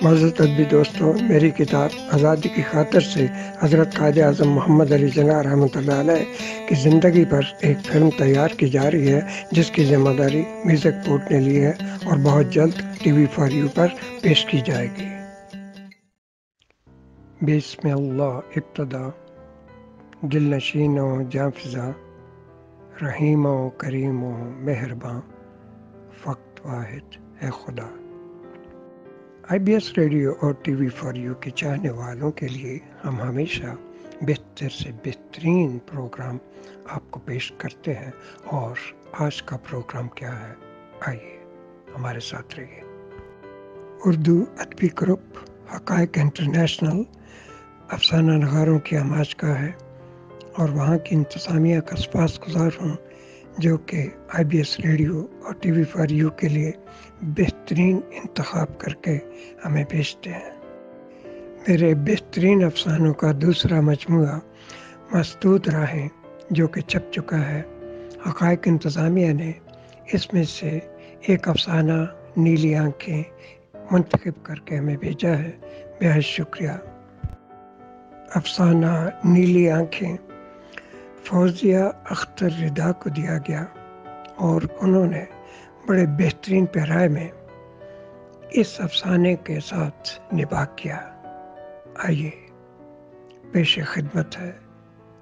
معزز ادبی دوستوں، میری کتاب آزادی کی خاطر سے حضرت قائد اعظم محمد علی جناح رحمۃ اللہ علیہ کی زندگی پر ایک فلم تیار کی جا رہی ہے، جس کی ذمہ داری میوزک پورٹ نے لی ہے اور بہت جلد ٹی وی فار یو پر پیش کی جائے گی۔ بسم اللہ ابتدا، دل نشین و جاں فضا، رحیم و کریم و مہرباں، فقط واحد ہے خدا۔ آئی بی ایس ریڈیو اور ٹی وی فار یو کے چاہنے والوں کے لیے ہم ہمیشہ بہتر سے بہترین پروگرام آپ کو پیش کرتے ہیں، اور آج کا پروگرام کیا ہے، آئیے ہمارے ساتھ رہیے۔ اردو ادبی گروپ حقائق انٹرنیشنل افسانہ نگاروں کی آماج کا ہے، اور وہاں کی انتظامیہ کا سپاسگزار ہوں جو کہ آئی بی ایس ریڈیو اور ٹی وی فار یو کے لیے بہترین انتخاب کر کے ہمیں بھیجتے ہیں۔ میرے بہترین افسانوں کا دوسرا مجموعہ مسدود راہیں جو کہ چھپ چکا ہے، حقائق انتظامیہ نے اس میں سے ایک افسانہ نیلی آنکھیں منتخب کر کے ہمیں بھیجا ہے، بہت شکریہ۔ افسانہ نیلی آنکھیں فوزیہ اختر ردا کو دیا گیا، اور انہوں نے بڑے بہترین پیرائے میں اس افسانے کے ساتھ نباہ کیا۔ آئیے پیش خدمت ہے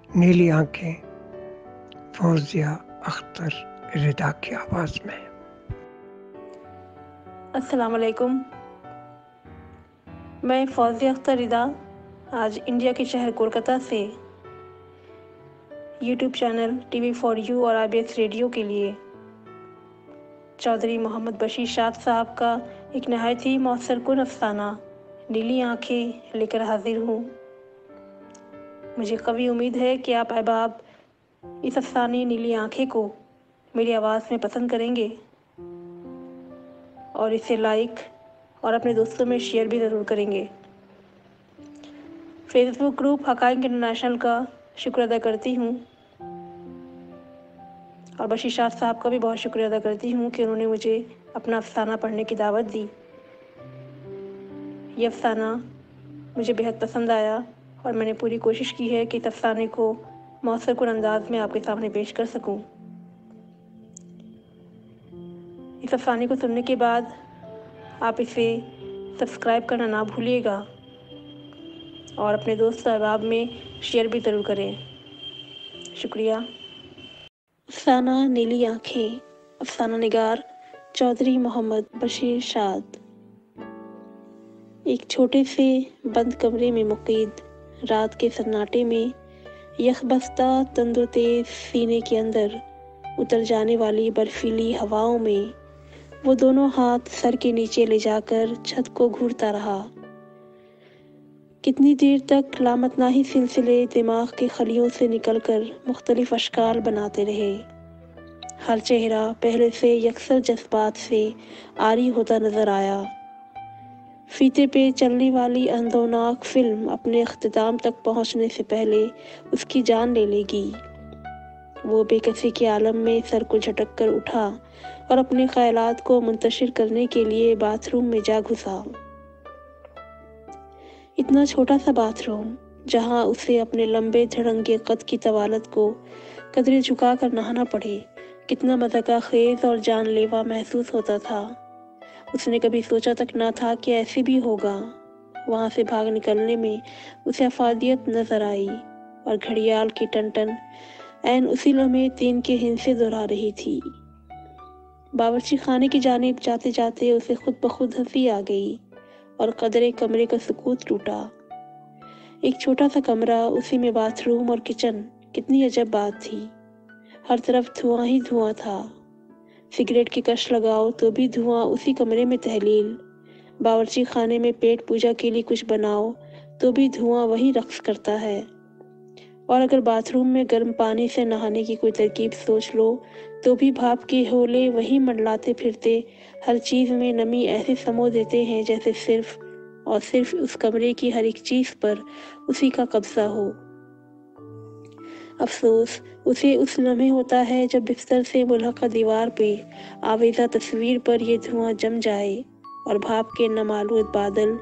نیلی آنکھیں، فوزیہ اختر ردا کی آواز میں۔ السلام علیکم، میں فوزیہ اختر ردا آج انڈیا کے شہر کولکتہ سے YouTube channel T V for you اور آئی بی ایس ریڈیو کے لیے چودھری محمد بشیر شاد صاحب کا ایک نہایت ہی مؤثر کن افسانہ نیلی آنکھیں لے کر حاضر ہوں۔ مجھے قوی امید ہے کہ آپ احباب اس افسانے نیلی آنکھیں کو میری آواز میں پسند کریں گے اور اسے لائک اور اپنے دوستوں میں شیئر بھی ضرور کریں گے۔ فیس بک گروپ حقائق انٹرنیشنل کا شکر ادا کرتی ہوں، اور بشیر شاد صاحب کا بھی بہت شکریہ ادا کرتی ہوں کہ انہوں نے مجھے اپنا افسانہ پڑھنے کی دعوت دی۔ یہ افسانہ مجھے بہت پسند آیا، اور میں نے پوری کوشش کی ہے کہ اس افسانے کو مؤثر کن انداز میں آپ کے سامنے پیش کر سکوں۔ اس افسانے کو سننے کے بعد آپ اسے سبسکرائب کرنا نہ بھولیے گا، اور اپنے دوست احباب میں شیئر بھی ضرور کریں۔ شکریہ۔ افسانہ نیلی آنکھیں، افسانہ نگار چودھری محمد بشیر شاد۔ ایک چھوٹے سے بند کمرے میں مقید رات کے سناٹے میں، یخ بستہ تندر تیز سینے کے اندر اتر جانے والی برفیلی ہواؤں میں وہ دونوں ہاتھ سر کے نیچے لے جا کر چھت کو گھورتا رہا۔ کتنی دیر تک لامتناہی سلسلے دماغ کے خلیوں سے نکل کر مختلف اشکال بناتے رہے۔ ہر چہرہ پہلے سے یکسر جذبات سے عاری ہوتا نظر آیا۔ فیتے پہ چلنے والی اندھوناک فلم اپنے اختتام تک پہنچنے سے پہلے اس کی جان لے لے گی۔ وہ بے کسی کے عالم میں سر کو جھٹک کر اٹھا اور اپنے خیالات کو منتشر کرنے کے لیے باتھ روم میں جا گھسا۔ اتنا چھوٹا سا باتھ روم جہاں اسے اپنے لمبے دھڑنگے قد کی طوالت کو قدرے جھکا کر نہانا پڑے کتنا مذاق خیز اور جان لیوا محسوس ہوتا تھا۔ اس نے کبھی سوچا تک نہ تھا کہ ایسے بھی ہوگا۔ وہاں سے بھاگ نکلنے میں اسے افادیت نظر آئی، اور گھڑیال کی ٹن ٹن عین اسی لمحے 3 کے ہندسے دہرا رہی تھی۔ باورچی خانے کی جانب جاتے جاتے اسے خود بخود ہنسی آ گئی، اور قدرے کمرے کا سکوت ٹوٹا۔ ایک چھوٹا سا کمرہ، اسی میں باتھ روم اور کچن، کتنی عجب بات تھی۔ ہر طرف دھواں ہی دھواں تھا۔ سگریٹ کی کش لگاؤ تو بھی دھواں اسی کمرے میں تحلیل۔ باورچی خانے میں پیٹ پوجا کے لیے کچھ بناؤ تو بھی دھواں وہی رقص کرتا ہے، اور اگر باتھ روم میں گرم پانی سے نہانے کی کوئی ترکیب سوچ لو تو بھی بھاپ کے ہولے وہی منڈلاتے پھرتے ہر چیز میں نمی ایسے سمو دیتے ہیں جیسے صرف اور صرف اس کمرے کی ہر ایک چیز پر اسی کا قبضہ ہو۔ افسوس اسے اس لمحے ہوتا ہے جب بستر سے ملحقہ دیوار پہ آویزہ تصویر پر یہ دھواں جم جائے، اور بھاپ کے نمالود بادل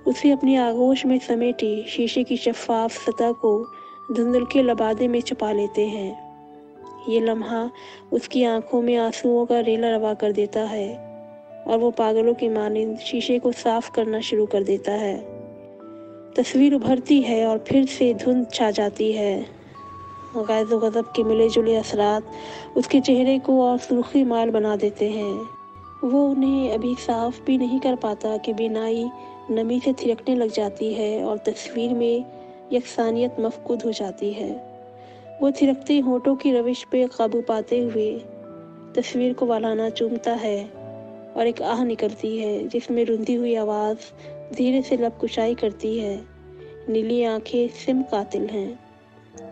اسے اپنی آغوش میں سمیٹے شیشے کی شفاف سطح کو دھندل کے لبادے میں چھپا لیتے ہیں۔ یہ لمحہ اس کی آنکھوں میں آنسوؤں کا ریلا روا کر دیتا ہے اور وہ پاگلوں کی مانند شیشے کو صاف کرنا شروع کر دیتا ہے۔ تصویر ابھرتی ہے اور پھر سے دھند چھا جاتی ہے۔ غیظ و غضب کے ملے جلے اثرات اس کے چہرے کو اور سرخی مال بنا دیتے ہیں۔ وہ انہیں ابھی صاف بھی نہیں کر پاتا کہ بینائی نمی سے تھرکنے لگ جاتی ہے اور تصویر میں یکسانیت مفقود ہو جاتی ہے۔ وہ تھرکتے ہونٹوں کی روش پہ قابو پاتے ہوئے تصویر کو والانہ چومتا ہے اور ایک آہ نکلتی ہے جس میں رندی ہوئی آواز دھیرے سے لب کشائی کرتی ہے، نیلی آنکھیں سم قاتل ہیں۔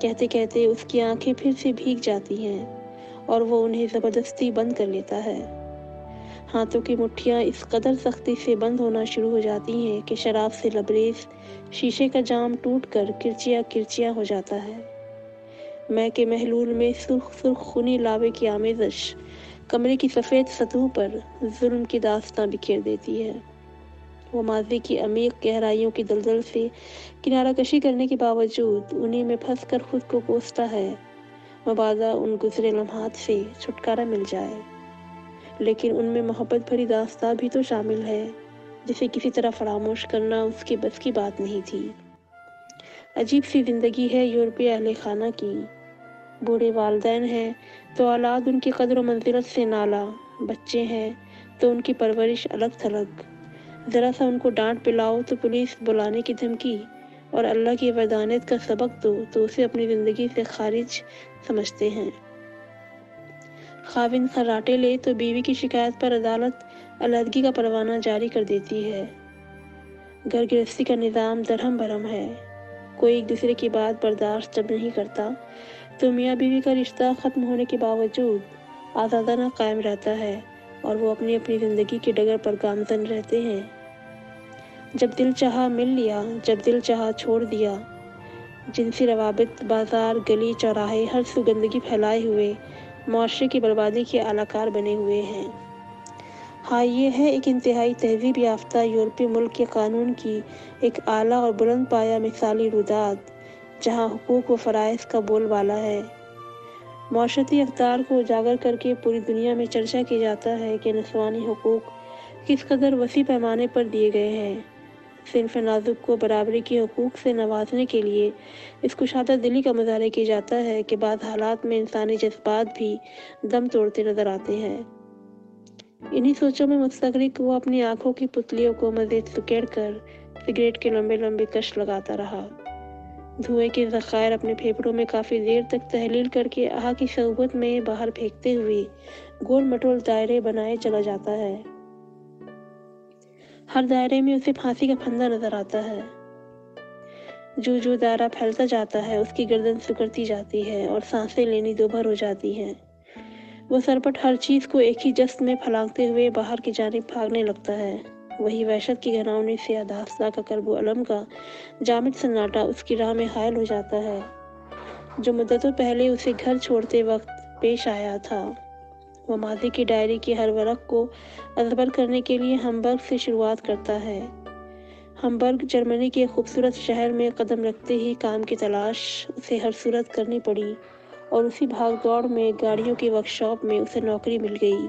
کہتے کہتے اس کی آنکھیں پھر سے بھیگ جاتی ہیں اور وہ انہیں زبردستی بند کر لیتا ہے۔ ہاتھوں کی مٹھیاں اس قدر سختی سے بند ہونا شروع ہو جاتی ہیں کہ شراب سے لبریز شیشے کا جام ٹوٹ کر کرچیاں کرچیاں ہو جاتا ہے۔ میں کے محلول میں سرخ سرخ خونی لاوے کی آمیزش کمرے کی سفید سطحوں پر ظلم کی داستاں بکھیر دیتی ہے۔ وہ ماضی کی عمیق گہرائیوں کی دلدل سے کنارہ کشی کرنے کے باوجود انہیں میں پھنس کر خود کو کوستا ہے، مبادا ان گزرے لمحات سے چھٹکارا مل جائے۔ لیکن ان میں محبت بھری داستاں بھی تو شامل ہے جسے کسی طرح فراموش کرنا اس کے بس کی بات نہیں تھی۔ عجیب سی زندگی ہے یورپی اہل خانہ کی۔ بوڑھے والدین ہیں تو اولاد ان کی قدر و منزلت سے نالا، بچے ہیں تو ان کی پرورش الگ تھلگ، ذرا سا ان کو ڈانٹ پلاؤ تو پولیس بلانے کی دھمکی، اور اللہ کی وحدانیت کا سبق دو تو اسے اپنی زندگی سے خارج سمجھتے ہیں۔ خاوند خراٹے لے تو بیوی کی شکایت پر عدالت علیحدگی کا پروانہ جاری کر دیتی ہے۔ گھر گرہستی کا نظام درہم برہم ہے۔ کوئی ایک دوسرے کی بات برداشت جب نہیں کرتا تو میاں بیوی کا رشتہ ختم ہونے کے باوجود آزادانہ قائم رہتا ہے اور وہ اپنی اپنی زندگی کے ڈگر پر گامزن رہتے ہیں۔ جب دل چاہا مل لیا، جب دل چاہا چھوڑ دیا۔ جنسی روابط بازار، گلی، چوراہے ہر سو گندگی پھیلائے ہوئے معاشرے کی بربادی کے اعلی کار بنے ہوئے ہیں۔ ہاں، یہ ہے ایک انتہائی تہذیب یافتہ یورپی ملک کے قانون کی ایک اعلیٰ اور بلند پایہ مثالی روداد جہاں حقوق و فرائض کا بول بالا ہے۔ معاشرتی اقدار کو اجاگر کر کے پوری دنیا میں چرچا کیا جاتا ہے کہ نسوانی حقوق کس قدر وسیع پیمانے پر دیے گئے ہیں۔ صنف نازک کو برابری کے حقوق سے نوازنے کے لیے اس کشادہ دلی کا مظاہرہ کیا جاتا ہے کہ بعض حالات میں انسانی جذبات بھی دم توڑتے نظر آتے ہیں۔ انہی سوچوں میں مستغرق وہ اپنی آنکھوں کی پتلیوں کو مزید سکیڑ کر سگریٹ کے لمبے لمبے کش لگاتا رہا۔ دھوئیں کے ذخائر اپنے پھیپھڑوں میں کافی دیر تک تحلیل کر کے آہ کی صعوبت میں باہر پھینکتے ہوئے گول مٹول دائرے بنائے چلا جاتا ہے۔ ہر دائرے میں اسے پھانسی کا پھندا نظر آتا ہے۔ جو جو دائرہ پھیلتا جاتا ہے اس کی گردن سکڑتی جاتی ہے اور سانسیں لینی دوبھر ہو جاتی ہیں۔ وہ سرپٹ ہر چیز کو ایک ہی جست میں پھلانگتے ہوئے باہر کی جانب بھاگنے لگتا ہے۔ وہی وحشت کی گھناؤنی سے داستاں کا کرب و علم کا جامد سناٹا اس کی راہ میں حائل ہو جاتا ہے، جو مدتوں پہلے اسے گھر چھوڑتے وقت پیش آیا تھا۔ وہ ماضی کی ڈائری کے ہر ورق کو ازبر کرنے کے لیے ہمبرگ سے شروعات کرتا ہے۔ ہمبرگ جرمنی کے خوبصورت شہر میں قدم رکھتے ہی کام کی تلاش اسے ہر صورت کرنی پڑی اور اسی بھاگ دوڑ میں گاڑیوں کی ورکشاپ میں اسے نوکری مل گئی۔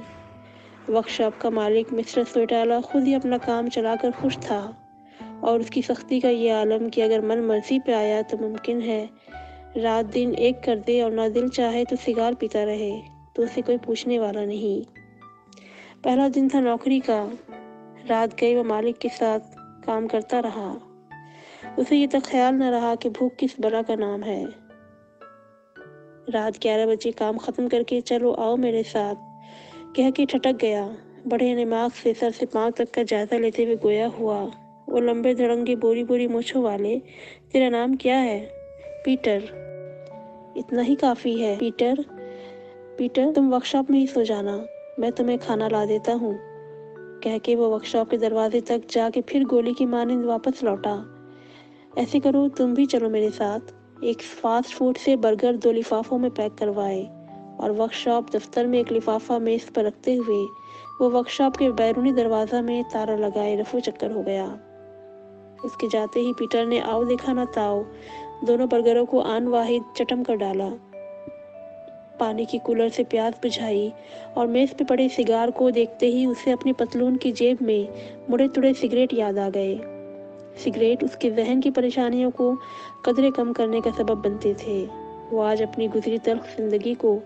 ورکشاپ کا مالک مسٹر سویٹالا خود ہی اپنا کام چلا کر خوش تھا اور اس کی سختی کا یہ عالم کہ اگر من مرضی پہ آیا تو ممکن ہے رات دن ایک کر دے اور نہ دل چاہے تو سگار پیتا رہے تو اسے کوئی پوچھنے والا نہیں۔ پہلا دن تھا نوکری کا۔ رات گئی وہ مالک کے ساتھ کام کرتا رہا۔ اسے یہ تک خیال نہ رہا کہ بھوک کس بلا کا نام ہے۔ رات 11 بجے کام ختم کر کے چلو آؤ میرے ساتھ کہہ کے ٹھٹک گیا۔ بڑے نماغ سے سر سے پاؤں تک کا جائزہ لیتے ہوئے گویا ہوا، وہ لمبے دھڑنگے بوری بوری مونچھوں والے، تیرا نام کیا ہے؟ پیٹر۔ اتنا ہی کافی ہے پیٹر۔ پیٹر تم ورکشاپ میں ہی سو جانا، میں تمہیں کھانا لا دیتا ہوں کہہ کے وہ ورکشاپ کے دروازے تک جا کے پھر گولی کی مانند واپس لوٹا۔ ایسے کرو تم بھی چلو میرے ساتھ۔ ایک فاسٹ فوڈ سے برگر 2 لفافوں میں پیک کروائے और वर्कशॉप दफ्तर में एक लिफाफा मेज पर रखते हुए वो वर्कशॉप के बैरूनी दरवाजा में ताला लगाए रफू चक्कर हो गया। उसके जाते ही पीटर ने आओ देखा ना ताओ दोनों बर्गरों को आन वाहिद चटम कर डाला। पानी की कूलर से प्यास बुझाई और मेज पे पड़े सिगार को देखते ही उसे अपनी पतलून की जेब में मुड़े तुड़े सिगरेट याद आ गए। सिगरेट उसके जहन की परेशानियों को कदरे कम करने का सबब बनते थे। वो आज अपनी गुजरी तल्ख जिंदगी को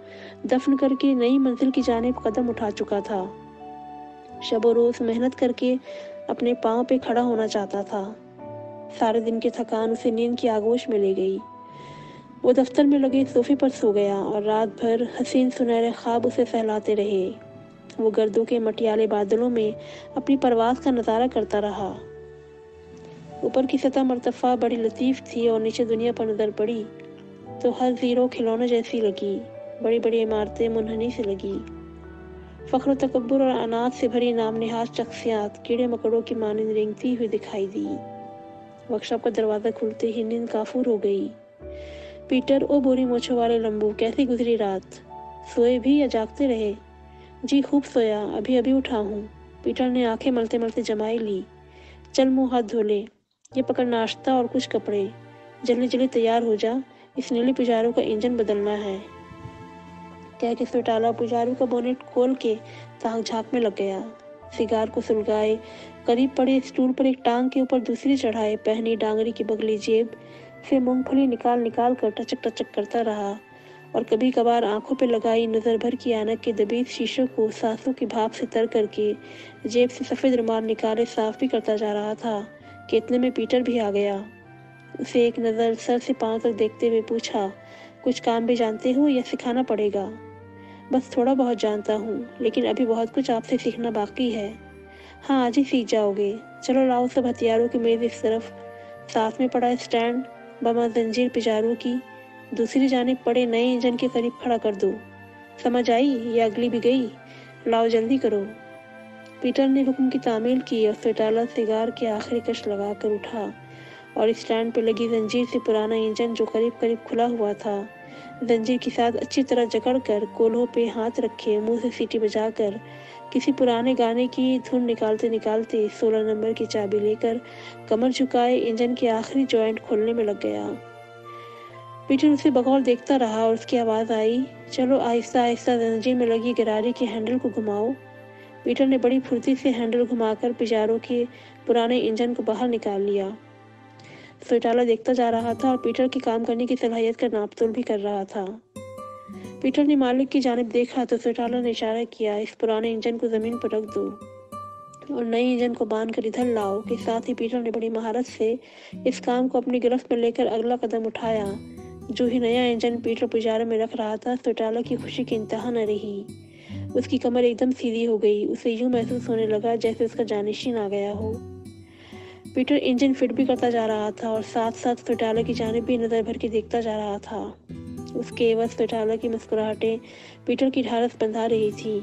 दफन करके नई मंजिल की जानिब कदम उठा चुका था। शबो रोज मेहनत करके अपने पाँव पे खड़ा होना चाहता था। सारे दिन की थकान उसे नींद की आगोश में ले गई। वो दफ्तर में लगे सोफे पर सो गया और रात भर हसीन सुनहरे ख्वाब उसे सहलाते रहे। वो गर्दों के मटियाले बादलों में अपनी परवाज़ का नज़ारा करता रहा। ऊपर की सतह मरतफा बड़ी लतीफ़ थी और नीचे दुनिया पर नज़र पड़ी तो हर ज़ीरो खिलौने जैसी लगी। बड़ी बड़ी इमारतें मुनहनी से लगी। फ़ख्र तकब्बुर और अनाज से भरी नामनिहाद शख्सियात कीड़े मकड़ों की मानिंद रेंगती हुई दिखाई दी। वर्कशॉप का दरवाज़ा खुलते ही नींद काफूर हो गई। पीटर ओ बोरी मोछों वाले लंबू, कैसी गुजरी रात? सोए भी या जागते रहे? जी खूब सोया, अभी अभी उठा हूँ। पीटर ने आंखें मलते मलते जमाई ली। चल मुँह हाथ धो ले, ये पकड़ नाश्ता और कुछ कपड़े। जल्दी जल्दी तैयार हो जा, इस नीली पुजारू का इंजन बदलना है। कह के सोटाला पुजारू का बोनेट खोल के ताक झाँक में लग गया। सिगार को सुलगाए करीब पड़े स्टूल पर एक टांग के ऊपर दूसरी चढ़ाए पहनी डांगरी की बगली जेब से मूंगफली निकाल निकाल कर टचक टचक करता रहा और कभी कभार आंखों पे लगाई नजर भर की ऐनक के दबीज शीशों को सांसों की भाप से तर करके जेब से सफेद रुमाल निकाले साफ भी करता जा रहा था कि इतने में पीटर भी आ गया। उसे एक नज़र सर से पांव तक देखते हुए पूछा, कुछ काम भी जानते हो या सिखाना पड़ेगा? बस थोड़ा बहुत जानता हूँ, लेकिन अभी बहुत कुछ आपसे सीखना बाकी है। हाँ, आज ही सीख जाओगे। चलो लाओ सब हथियारों की मेज इस तरफ। साथ में पड़ा स्टैंड बमा जंजीर पिजारू की दूसरी जानिब पड़े नए इंजन के करीब खड़ा कर दो। समझ आई या अगली भी गई? लाओ जल्दी करो। पीटर ने हुक्म की तामील की और सोटाला सिगार के आखिरी कश लगा कर उठा और स्टैंड पर लगी जंजीर से पुराना इंजन जो करीब करीब खुला हुआ था जंजीर के साथ अच्छी तरह जकड़कर कोल्हों पे हाथ रखे मुंह से सीटी बजाकर किसी पुराने गाने की धुन निकालते निकालते 16 नंबर की चाबी लेकर कमर झुकाए इंजन के आखिरी जॉइंट खोलने में लग गया। पीटर उसे बगौर देखता रहा और उसकी आवाज़ आई, चलो आहिस्ता आहिस्ता जंजीर में लगी गरारी के हैंडल को घुमाओ। पीटर ने बड़ी फुर्ती से हैंडल घुमाकर पिजारो के पुराने इंजन को बाहर निकाल लिया। सोटाला देखता जा रहा था और पीटर की काम करने की सलाहियत का नापतोल भी कर रहा था। पीटर ने मालिक की जानिब देखा तो सोटाला ने इशारा किया, इस पुराने इंजन को जमीन पर रख दो और नए इंजन को बांध कर इधर लाओ। के साथ ही पीटर ने बड़ी महारत से इस काम को अपनी गिरफ्त में लेकर अगला कदम उठाया। जो ही नया इंजन पीटर पुजारा में रख रहा था, सोटाला की खुशी की इंतहा न रही। उसकी कमर एकदम सीधी हो गई। उसे यूं महसूस होने लगा जैसे उसका जानिशीन आ गया हो। पीटर इंजन फिट भी करता जा रहा था और साथ साथ सोटाला की जानिब भी नजर भर के देखता जा रहा था। उसके एवज सोटाला की मुस्कुराहटें पीटर की ढारस बंधा रही थी।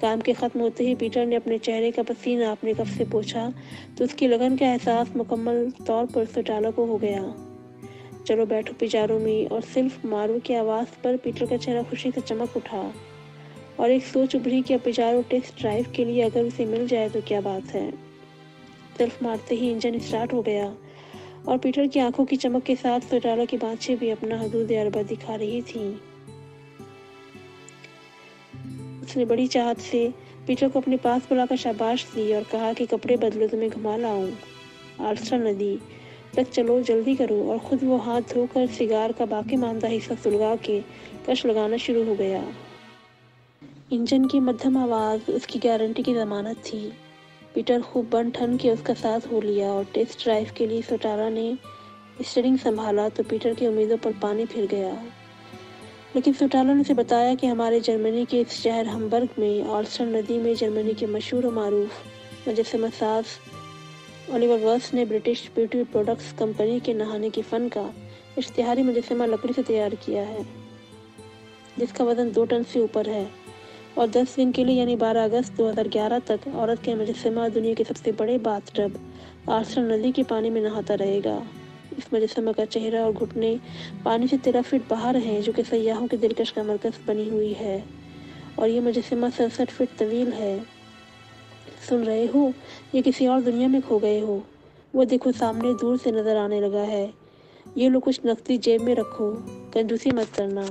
काम के खत्म होते ही पीटर ने अपने चेहरे का पसीना अपने कफ से पोंछा तो उसकी लगन का एहसास मुकम्मल तौर पर सोटाला को हो गया। चलो बैठो पिजारो में। और सिर्फ मारू की आवाज़ पर पीटर का चेहरा खुशी से चमक उठा और एक सोच उभरी कि पिजारो टेस्ट ड्राइव के लिए अगर उसे मिल जाए तो क्या बात है। सेल्फ मारते ही इंजन स्टार्ट हो गया और पीटर की आंखों की चमक के साथ सोटाला की बाँछें भी अपना हदूद अरबा दिखा रही थीं। उसने बड़ी चाहत से पीटर को अपने पास बुलाकर शाबाश दी और कहा कि कपड़े बदलो, तुम्हें घुमा लाऊं आल्स्टर नदी तक, चलो जल्दी करो। और खुद वो हाथ धोकर सिगार का बाकी मांदा हिस्सा सुलगा के कश लगाना शुरू हो गया। इंजन की मध्यम आवाज़ उसकी गारंटी की जमानत थी। पीटर खूब बन ठन के उसका साथ हो लिया और टेस्ट ड्राइव के लिए सोटाला ने स्टीयरिंग संभाला तो पीटर की उम्मीदों पर पानी फिर गया। लेकिन सोटाला ने उसे बताया कि हमारे जर्मनी के इस शहर हमबर्ग में आल्स्टर नदी में जर्मनी के मशहूर और मारूफ मुजस्समा साज ओलिवर वर्स्ट ने ब्रिटिश ब्यूटी प्रोडक्ट्स कंपनी के नहाने के फ़न का इश्तिहारी मुजस्समा लकड़ी से तैयार किया है जिसका वज़न 2 टन से ऊपर है और 10 दिन के लिए यानी 12 अगस्त 2011 तक औरत के मुजस्समा दुनिया के सबसे बड़े बाथटब आल्स्टर नदी के पानी में नहाता रहेगा। इस मुजस्समा का चेहरा और घुटने पानी से 13 फीट बाहर हैं, जो कि सयाहों के दिलकश का मरकज बनी हुई है, और ये मुजस्समा 67 फीट तवील है। सुन रहे हो? ये किसी और दुनिया में खो गए हो। वो देखो, सामने दूर से नजर आने लगा है। ये लो, कुछ नकदी जेब में रखो, कंजूसी मत करना,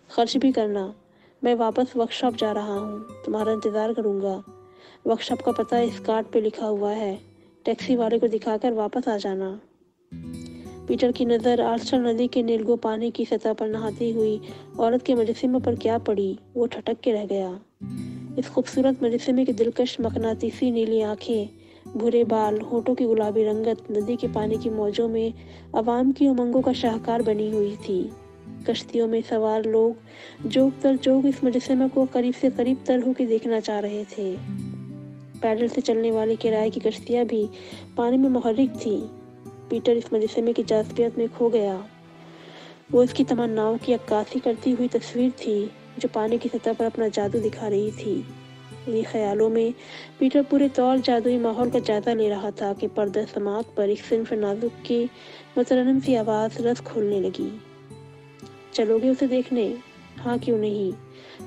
खर्च भी करना। मैं वापस वर्कशॉप जा रहा हूँ, तुम्हारा इंतज़ार करूँगा। वर्कशॉप का पता इस कार्ड पे लिखा हुआ है, टैक्सी वाले को दिखाकर वापस आ जाना। पीटर की नज़र आर्चर नदी के नीलगो पानी की सतह पर नहाती हुई औरत के मुजस्समे पर क्या पड़ी। वो ठटक के रह गया। इस खूबसूरत मुजस्समे की दिलकश मकनातीसी नीली आंखें, भूरे बाल, होठों की गुलाबी रंगत नदी के पानी की मौजों में अवाम की उमंगों का शाहकार बनी हुई थी। कश्तियों में सवार लोग जोक तर जोक इस मुजस्समे को करीब से करीब तर होकर देखना चाह रहे थे। पैडल से चलने वाली किराए की कश्तियां भी पानी में मुहर्रिक थीं। पीटर इस मुजस्समे की जाज़बियत में खो गया। वो इसकी तमन्नाओं की अक्कासी करती हुई तस्वीर थी, जो पानी की सतह पर अपना जादू दिखा रही थी। इन्हीं ख्यालों में पीटर पूरे तौर जादुई माहौल का जायजा ले रहा था कि पर्दा समात पर एक सिन्फ नाजुक की मुतरन्नम सी आवाज़ रस खोलने लगी। चलोगे उसे देखने? हाँ, क्यों नहीं,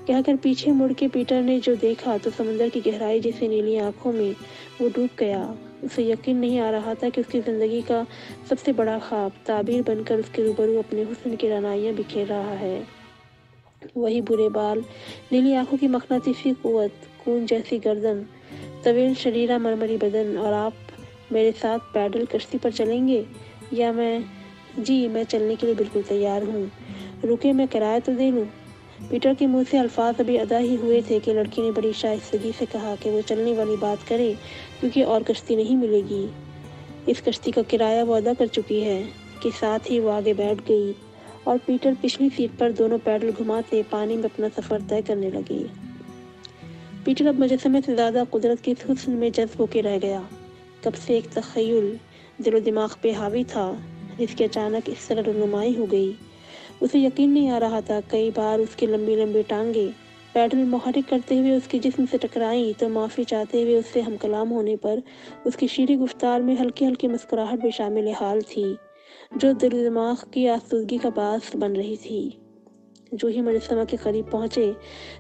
कहकर पीछे मुड़ के पीटर ने जो देखा तो समंदर की गहराई जैसी नीली आंखों में वो डूब गया। उसे यकीन नहीं आ रहा था कि उसकी ज़िंदगी का सबसे बड़ा ख्वाब ताबीर बनकर उसके रूबरू अपने हुस्न की रानाइयाँ बिखेर रहा है। वही बुरे बाल, नीली आंखों की मकनातीसी कुव्वत, खून जैसी गर्दन, तवील शरीरा मरमरी बदन। और आप मेरे साथ पैडल कश्ती पर चलेंगे? या मैं चलने के लिए बिल्कुल तैयार हूँ। रुके, मैं किराया तो दे लूँ। पीटर के मुंह से अल्फाज अभी अदा ही हुए थे कि लड़की ने बड़ी शाइस्तगी से कहा कि वो चलने वाली बात करे, क्योंकि और कश्ती नहीं मिलेगी। इस कश्ती का किराया वो अदा कर चुकी है। कि साथ ही वो आगे बैठ गई और पीटर पिछली सीट पर दोनों पैडल घुमाते पानी में अपना सफ़र तय करने लगे। पीटर अब मुजस्समे से ज़्यादा कुदरत के इस हुस्न में जज्ब होके रह गया। कब से एक तख़य्युल दिलो दिमाग पे हावी था, जिसकी अचानक इस तरह रुनुमाई हो गई। उसे यकीन नहीं आ रहा था। कई बार उसकी लंबी लंबी टांगे पैडल मुहर्रिक करते हुए उसके जिस्म से टकराई, तो माफ़ी चाहते हुए उससे हमकलाम होने पर उसकी शीरी गुफ्तार में हल्की हल्की मुस्कुराहट भी शामिल हाल थी, जो दिल दिमाग की आसूदगी का बास बन रही थी। जो ही मुजस्समा के करीब पहुंचे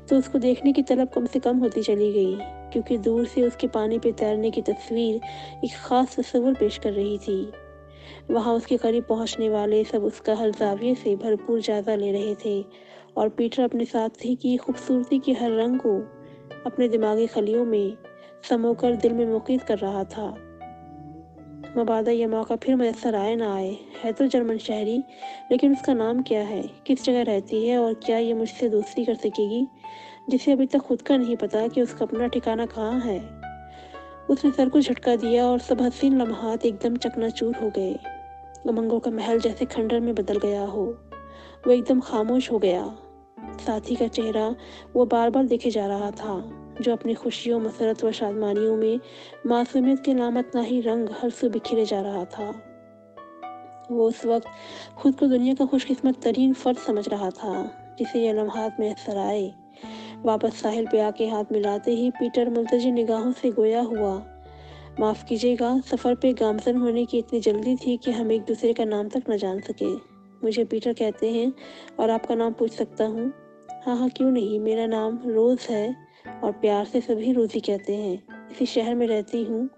तो उसको देखने की तलब कम से कम होती चली गई, क्योंकि दूर से उसके पानी पे तैरने की तस्वीर एक ख़ास तस्वुर पेश कर रही थी। वहाँ उसके करीब पहुंचने वाले सब उसका हर जाविये से भरपूर जायजा ले रहे थे, और पीटर अपने साथी की खूबसूरती के हर रंग को अपने दिमागी खलियों में समोकर दिल में मुक़ीद कर रहा था। मबादा यह मौका फिर मैसर आए ना आए। है तो जर्मन शहरी, लेकिन उसका नाम क्या है, किस जगह रहती है, और क्या ये मुझसे दोस्ती कर सकेगी, जिसे अभी तक खुद का नहीं पता कि उसका अपना ठिकाना कहाँ है। उसने सर को झटका दिया और सब हसीन लम्हात एकदम चकनाचूर हो गए। उमंगों का महल जैसे खंडर में बदल गया हो। वो एकदम खामोश हो गया। साथी का चेहरा वो बार बार देखे जा रहा था, जो अपनी खुशियों, मसरत व शादमानियों में मासूमियत के नामतनाही रंग हर सू बिखरे जा रहा था। वो उस वक्त खुद को दुनिया का खुशकिस्मत तरीन फर्द समझ रहा था, जिसे यह लम्हात में असर आए। वापस साहिल पे आके हाथ मिलाते ही पीटर मुल्तजी निगाहों से गोया हुआ, माफ़ कीजिएगा, सफ़र पे गामज़न होने की इतनी जल्दी थी कि हम एक दूसरे का नाम तक न जान सके। मुझे पीटर कहते हैं, और आपका नाम पूछ सकता हूँ? हाँ, क्यों नहीं, मेरा नाम रोज़ है, और प्यार से सभी रोज़ी कहते हैं। इसी शहर में रहती हूँ।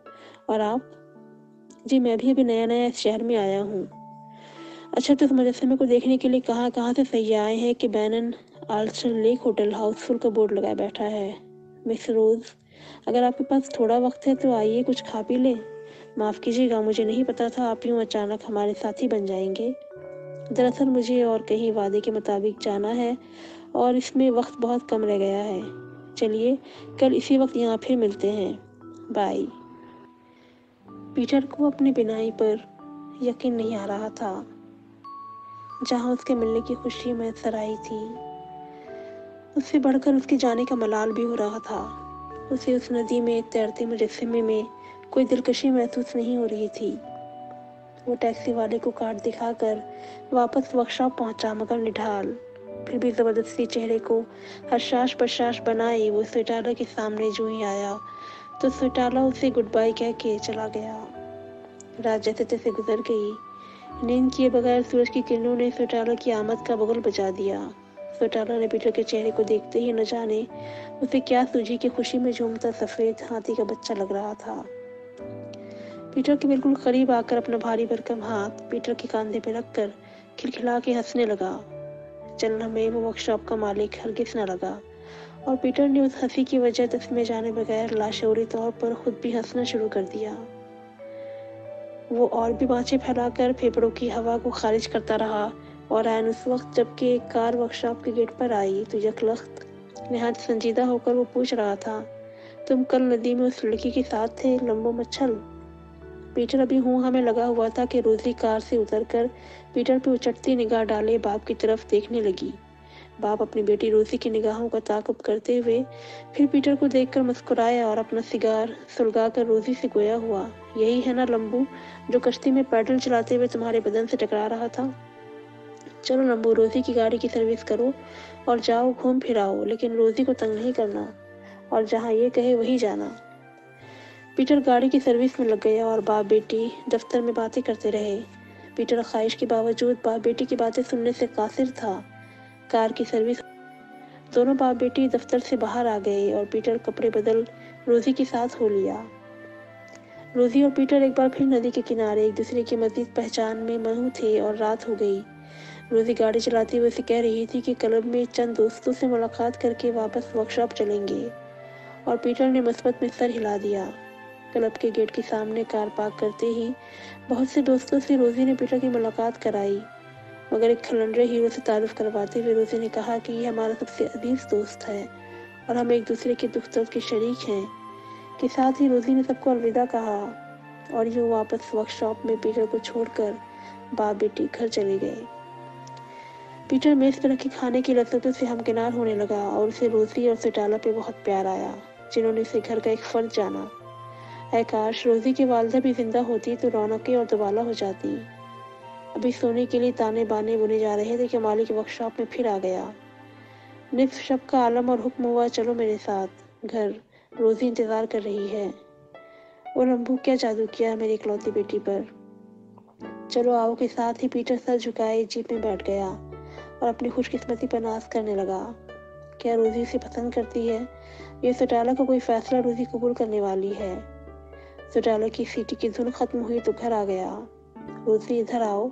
और आप? जी, मैं भी अभी नया नया इस शहर में आया हूँ। अच्छा, तो इस मुजस्समे को देखने के लिए कहाँ कहाँ से सैयाह आए हैं कि बैनन आल्स्टर लेक होटल हाउसफुल का बोर्ड लगाया बैठा है। मिस रोज़, अगर आपके पास थोड़ा वक्त है तो आइए, कुछ खा पी लें। माफ़ कीजिएगा, मुझे नहीं पता था आप यूँ अचानक हमारे साथी बन जाएंगे। दरअसल मुझे और कहीं वादे के मुताबिक जाना है, और इसमें वक्त बहुत कम रह गया है। चलिए, कल इसी वक्त यहाँ फिर मिलते हैं। बाय। पीटर को अपनी बिनाई पर यकीन नहीं आ रहा था। जहाँ उसके मिलने की खुशी मैसर आई थी, उससे बढ़कर उसके जाने का मलाल भी हो रहा था। उसे उस नदी में तैरते मुजस्समे में कोई दिलकशी महसूस नहीं हो रही थी। वो टैक्सी वाले को कार्ड दिखाकर वापस वर्कशॉप पहुंचा, मगर निढाल। फिर भी ज़बरदस्ती चेहरे को हर्षाश बर्षाश बनाए वो स्वेटाला के सामने जो ही आया, तो स्वेटाला उसे गुड बाय कह के चला गया। रात जैसे तैसे गुजर गई। नींद किए बगैर सूरज की किरणों ने सोटाला की आमद का बगल बजा दिया। सोटाला ने पीटर के चेहरे को देखते ही न जाने उसे क्या सूझी कि खुशी में झूमता सफेद हाथी का बच्चा लग रहा था। पीटर के बिल्कुल करीब आकर अपना भारी भरकम हाथ पीटर के कंधे पर रखकर खिलखिला के हंसने लगा। चलना में वो वर्कशॉप का मालिक हरगिज न लगा और पीटर ने उस हंसी की वजह तस्मे जाने बगैर लाशौरी तौर पर खुद भी हंसना शुरू कर दिया। वो और भी बाँछें फैलाकर फेफड़ों की हवा को खारिज करता रहा और ऐन उस वक्त जबकि एक कार वर्कशॉप के गेट पर आई तो यकलख्त निहायत संजीदा होकर वो पूछ रहा था, तुम कल नदी में उस लड़की के साथ थे, लंबो मच्छल? पीटर अभी हूँ हमें लगा हुआ था कि रोजी कार से उतरकर पीटर पे उचटती निगाह डाले बाप की तरफ देखने लगी। बाप अपनी बेटी रोजी की निगाहों का ताक़ुब करते हुए फिर पीटर को देखकर मुस्कुराया और अपना सिगार सुलगाकर रोजी से गोया हुआ, यही है ना लंबू जो कश्ती में पैडल चलाते हुए तुम्हारे बदन से टकरा रहा था? चलो लंबू, रोजी की गाड़ी की सर्विस करो और जाओ घूम फिर आओ, लेकिन रोजी को तंग नहीं करना और जहाँ ये कहे वही जाना। पीटर गाड़ी की सर्विस में लग गया और बाप बेटी दफ्तर में बातें करते रहे। पीटर ख्वाहिश के बावजूद बाप बेटी की बातें सुनने से कासिर था। कार की सर्विस दोनों बाप बेटी दफ्तर से बाहर आ गए और पीटर कपड़े बदल रोजी के साथ हो लिया। रोजी और पीटर एक बार फिर नदी के किनारे एक दूसरे की मजीद पहचान में मगन थे और रात हो गई। रोजी गाड़ी चलाती हुए कह रही थी कि क्लब में चंद दोस्तों से मुलाकात करके वापस वर्कशॉप चलेंगे और पीटर ने मुस्बत में सर हिला दिया। क्लब के गेट के सामने कार पार्क करते ही बहुत से दोस्तों से रोजी ने पीटर की मुलाकात कराई, मगर एक खलंडरे हीरो से तारुफ करवाते हुए रोजी ने कहा कि ये हमारा सबसे अजीज दोस्त है और हम एक दूसरे के दुख दर्द के शरीक हैं। के साथ ही रोजी ने सबको अलविदा कहा और यूँ वापस वर्कशॉप में पीटर को छोड़कर बाप बेटी घर चले गए। पीटर मेज पर रखे खाने की लज्जतों से हमकिनार होने लगा और उसे रोजी और सोटाला पे बहुत प्यार आया, जिन्होंने इसे घर का एक फर्द जाना। ऐ काश रोजी की वालदा भी जिंदा होती तो रौनकें और दुबाला हो जाती। अभी सोने के लिए ताने बाने बुने जा रहे थे कि मालिक वर्कशॉप में फिर आ गया। निस्फ शब का आलम और हुक्म हुआ, चलो मेरे साथ घर, रोजी इंतजार कर रही है। वो लंबू क्या जादू किया मेरी इकलौती बेटी पर। चलो आओ के साथ ही पीटर सर झुकाए जीप में बैठ गया और अपनी खुशकिस्मती पर नाज करने लगा। क्या रोजी उसे पसंद करती है? ये सोटाला का कोई फैसला रोजी कबूल करने वाली है। सोटाला की सीटी की धुन खत्म हुई तो घर आ गया। रोजी इधर आओ,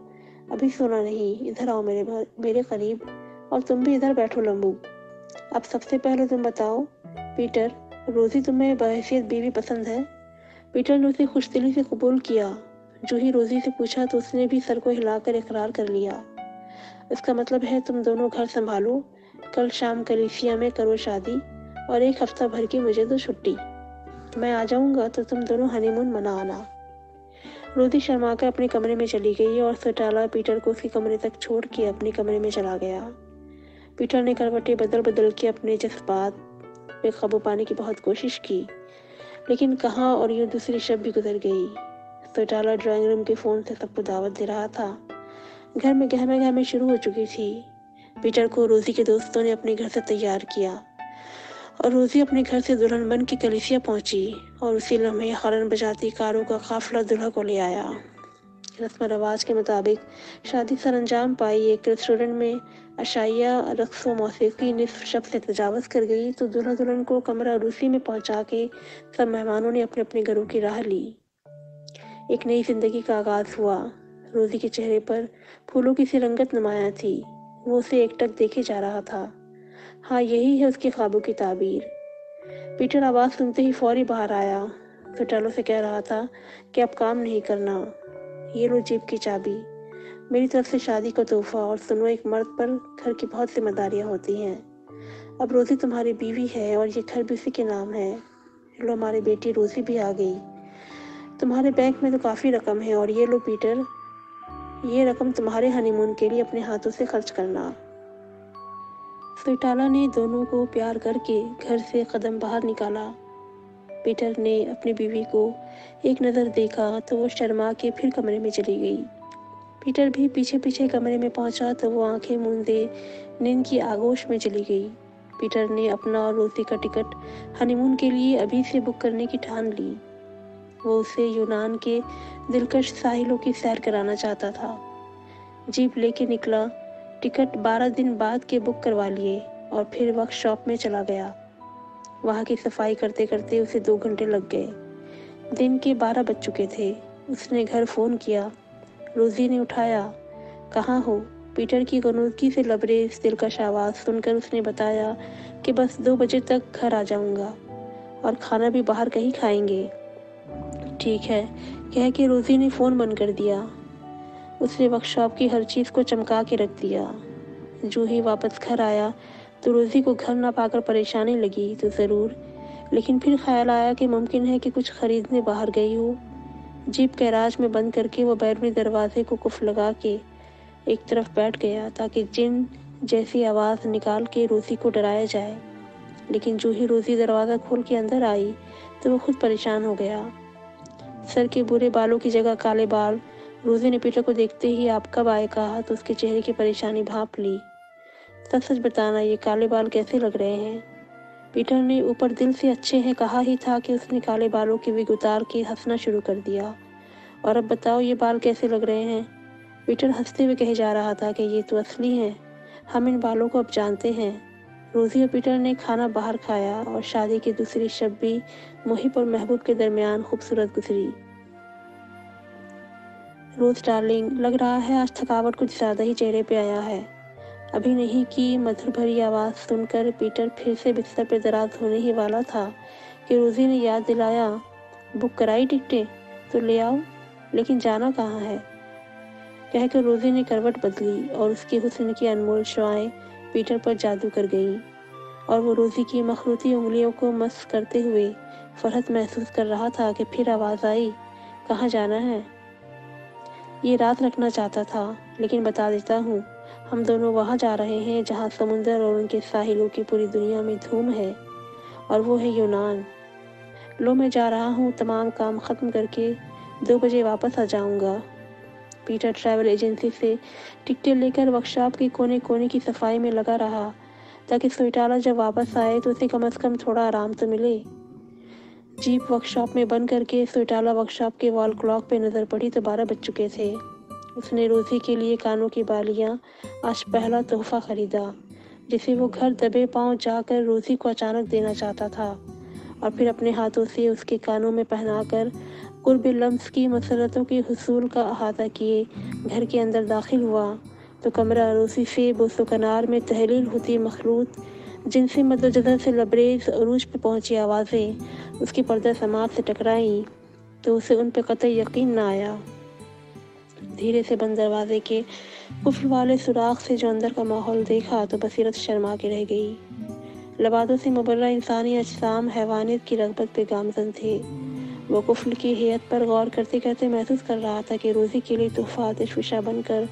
अभी सोना नहीं, इधर आओ मेरे करीब, और तुम भी इधर बैठो लंबू। अब सबसे पहले तुम बताओ पीटर, रोजी तुम्हें बहैसियत बीवी पसंद है? पीटर ने उसे खुशदिली से कबूल किया। जो ही रोजी से पूछा तो उसने भी सर को हिलाकर इकरार कर लिया। इसका मतलब है तुम दोनों घर संभालो, कल शाम कलीसिया में करो शादी और एक हफ्ता भर की मुझे दो छुट्टी। मैं आ जाऊंगा तो तुम दोनों हनीमून मना आना। रोजी शर्माकर अपने कमरे में चली गई और सोटाला पीटर को उसके कमरे तक छोड़ के अपने कमरे में चला गया। पीटर ने करवटें बदल बदल के अपने जज्बात पे काबू पाने की बहुत कोशिश की, लेकिन कहाँ और यूँ दूसरी शब भी गुजर गई। सोटाला ड्राइंग रूम के फ़ोन से सबको दावत दे रहा था। घर में गहमे गहमे शुरू हो चुकी थी। पीटर को रोजी के दोस्तों ने अपने घर से तैयार किया और रोजी अपने घर से दुल्हन बन के कलीसिया पहुंची और उसी लम्हे हॉर्न बजाती कारों का काफिला दुल्हा को ले आया। रस्म रवाज के मुताबिक शादी सरंजाम पाई। एक रेस्टोरेंट में अशाइया रक्स व मौसीकी निस्फ शब से तजावज़ कर गई तो दुल्हा दुल्हन को कमरा रूसी में पहुंचा के सब मेहमानों ने अपने अपने घरों की राह ली। एक नई जिंदगी का आगाज हुआ। रोजी के चेहरे पर फूलों की सी रंगत नुमाया थी। वो उसे एकटक देखे जा रहा था। हाँ, यही है उसके ख्वाबों की ताबीर। पीटर आवाज़ सुनते ही फौरी बाहर आया। सोटालो से कह रहा था कि अब काम नहीं करना, ये लो जीप की चाबी, मेरी तरफ से शादी का तोहफा, और सुनो एक मर्द पर घर की बहुत जिम्मेदारियाँ होती हैं। अब रोजी तुम्हारी बीवी है और ये घर भी उसी के नाम है। लो हमारी बेटी रोजी भी आ गई। तुम्हारे बैंक में तो काफ़ी रकम है और ये लो पीटर, ये रकम तुम्हारे हनीमून के लिए अपने हाथों से खर्च करना। सोटाला ने दोनों को प्यार करके घर से कदम बाहर निकाला। पीटर ने अपनी बीवी को एक नज़र देखा तो वो शर्मा के फिर कमरे में चली गई। पीटर भी पीछे पीछे कमरे में पहुंचा तो वो आंखें मूंदे नींद की आगोश में चली गई। पीटर ने अपना और रोजी का टिकट हनीमून के लिए अभी से बुक करने की ठान ली। वो उसे यूनान के दिलकश साहिलों की सैर कराना चाहता था। जीप लेके निकला, टिकट 12 दिन बाद के बुक करवा लिए और फिर वर्कशॉप में चला गया। वहाँ की सफाई करते करते उसे 2 घंटे लग गए। दिन के 12 बज चुके थे। उसने घर फ़ोन किया। रोज़ी ने उठाया। कहाँ हो? पीटर की गनुदगी से लबरेज दिलकश आवाज़ सुनकर उसने बताया कि बस 2 बजे तक घर आ जाऊंगा और खाना भी बाहर कहीं खाएंगे। ठीक है, कह के रोज़ी ने फ़ोन बंद कर दिया। उसने वर्कशॉप की हर चीज़ को चमका के रख दिया। जो ही वापस घर आया तो रोज़ी को घर ना पाकर परेशानी लगी तो ज़रूर, लेकिन फिर ख्याल आया कि मुमकिन है कि कुछ खरीदने बाहर गई हो। जीप गैराज में बंद करके वो बैरनी दरवाजे को कुफ लगा के एक तरफ बैठ गया ताकि जिन जैसी आवाज़ निकाल के रोज़ी को डराया जाए। लेकिन जो ही रोज़ी दरवाज़ा खोल के अंदर आई तो वो खुद परेशान हो गया। सर के बुरे बालों की जगह काले बाल। रोज़ी ने पीटर को देखते ही आप कब आए कहा तो उसके चेहरे की परेशानी भांप ली। सच सच बताना, ये काले बाल कैसे लग रहे हैं? पीटर ने ऊपर दिल से अच्छे हैं कहा ही था कि उसने काले बालों की विग उतार के हंसना शुरू कर दिया। और अब बताओ ये बाल कैसे लग रहे हैं? पीटर हंसते हुए कहे जा रहा था कि ये तो असली हैं, हम इन बालों को अब जानते हैं। रोज़ी और पीटर ने खाना बाहर खाया और शादी की दूसरी शब भी मुहिब और महबूब के दरमियान खूबसूरत गुजरी। रोज़ डार्लिंग, लग रहा है आज थकावट कुछ ज़्यादा ही चेहरे पे आया है। अभी नहीं की मधुर भरी आवाज़ सुनकर पीटर फिर से बिस्तर पर दराज होने ही वाला था कि रोज़ी ने याद दिलाया, बुक कराई टिकटें? तो ले आओ, लेकिन जाना कहाँ है? कहकर रोज़ी ने करवट बदली और उसकी हुस्न की अनमोल शुआएं पीटर पर जादू कर गईं और वो रोज़ी की मखरूती उंगलियों को मस करते हुए फरहत महसूस कर रहा था कि फिर आवाज़ आई, कहाँ जाना है? ये रात रखना चाहता था, लेकिन बता देता हूँ, हम दोनों वहाँ जा रहे हैं जहाँ समुंदर और उनके साहिलों की पूरी दुनिया में धूम है, और वो है यूनान। लो मैं जा रहा हूँ, तमाम काम ख़त्म करके 2 बजे वापस आ जाऊँगा। पीटर ट्रैवल एजेंसी से टिकटें लेकर वर्कशॉप के कोने कोने की सफाई में लगा रहा ताकि सोइटाला जब वापस आए तो उसे कम से कम थोड़ा आराम तो मिले। जीप वर्कशॉप में बंद करके सोइटाला वर्कशॉप के वॉल क्लॉक पे नज़र पड़ी तो 12 बज चुके थे। उसने रोज़ी के लिए कानों की बालियाँ आज पहला तोहफा खरीदा, जिसे वो घर दबे पांव जाकर रोज़ी को अचानक देना चाहता था, और फिर अपने हाथों से उसके कानों में पहनाकर कुर्ब लम्स की मसरतों के हुसूल का अहाता किए घर के अंदर दाखिल हुआ तो कमरा रोज़ी से बोसोकनार में तहलील होती मखलूत जिनसे मद्दोजहर से लबरेज अरूज पे पहुंची आवाज़ें उसके पर्दा समाज से टकराईं तो उसे उन पर कतई यकीन न आया। धीरे से बंद दरवाजे के कुफ्ल वाले सुराख से जो अंदर का माहौल देखा तो बसीरत शर्मा के रह गई। लबादों से मुबर्रा इंसानी अजसाम हैवानियत की रगबत पे गामजन थे। वो कुफ्ल की हैयत पर गौर करते करते महसूस कर रहा था कि रोज़ी के लिए तोहफा आतिशफिशा बनकर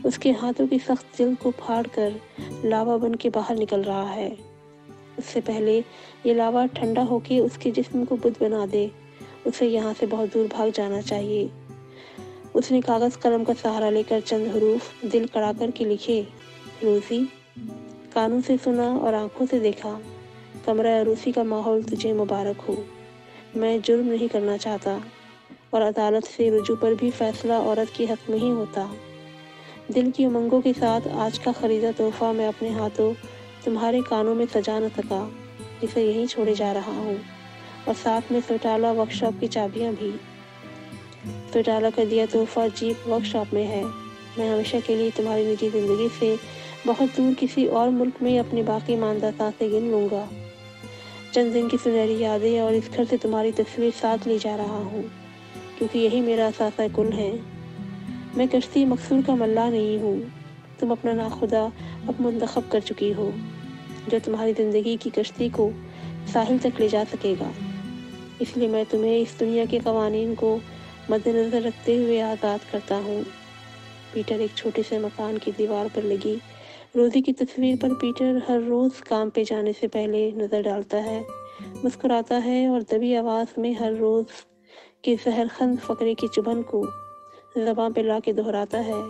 उसके हाथों की सख्त जिल्द को फाड़ कर लावा बन के बाहर निकल रहा है। उससे पहले ये लावा ठंडा होके उसके जिस्म को बुत बना दे, उसे यहाँ से बहुत दूर भाग जाना चाहिए। उसने कागज़ कलम का सहारा लेकर चंद हरूफ दिल कड़ा कर के लिखे, रोज़ी। कानों से सुना और आंखों से देखा। कमरा अरूसी का माहौल तुझे मुबारक हो। मैं जुर्म नहीं करना चाहता और अदालत से रुजू पर भी फैसला औरत के हक में ही होता। दिल की उमंगों के साथ आज का खरीदा तोहफा मैं अपने हाथों तुम्हारे कानों में सजा न सका, इसे यहीं छोड़े जा रहा हूँ, और साथ में सोइटाला वर्कशॉप की चाबियाँ भी। सोइटाला का दिया तोहफा जीप वर्कशॉप में है। मैं हमेशा के लिए तुम्हारी निजी ज़िंदगी से बहुत दूर किसी और मुल्क में अपनी बाकी मानदा सांसें गिन लूँगा। चंद दिन की सुनहरी यादें और इस घर से तुम्हारी तस्वीर साथ ले जा रहा हूँ, क्योंकि यही मेरा असासा कुल है। मैं कश्ती मकसूर का मल्ला नहीं हूँ। तुम अपना नाखुदा अब मुंतखब कर चुकी हो, जो तुम्हारी ज़िंदगी की कश्ती को साहिल तक ले जा सकेगा। इसलिए मैं तुम्हें इस दुनिया के कवानीन को मद्देनज़र रखते हुए आज़ाद करता हूँ। पीटर एक छोटे से मकान की दीवार पर लगी रोज़ी की तस्वीर पर पीटर हर रोज़ काम पे जाने से पहले नज़र डालता है, मुस्कुराता है और दबी आवाज़ में हर रोज़ के जहरखंद फ़करे की चुभन को ज़बां पे ला के दोहराता है।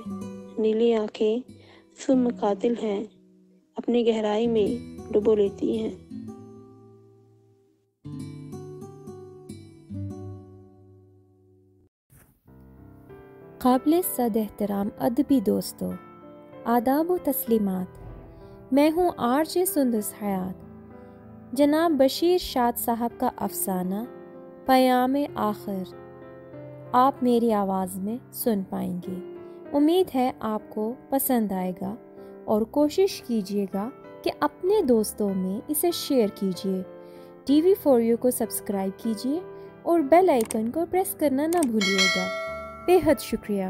नीली आंखें सुम कातिल हैं, अपनी गहराई में डुबो लेती हैं। قابل صد احترام ادبی دوستوں، آداب و تسلیمات۔ میں ہوں RJ سندس حیات۔ جناب بشیر شاد صاحب کا افسانہ پیام آخر آپ میری آواز میں سن پائیں گے۔ امید ہے آپ کو پسند آئے گا اور کوشش کیجیے گا کہ اپنے دوستوں میں اسے شیئر کیجیے۔ TV فور یو کو سبسکرائب کیجیے اور بیل آئیکن کو پریس کرنا نہ بھولیے گا۔ بے حد شکریہ۔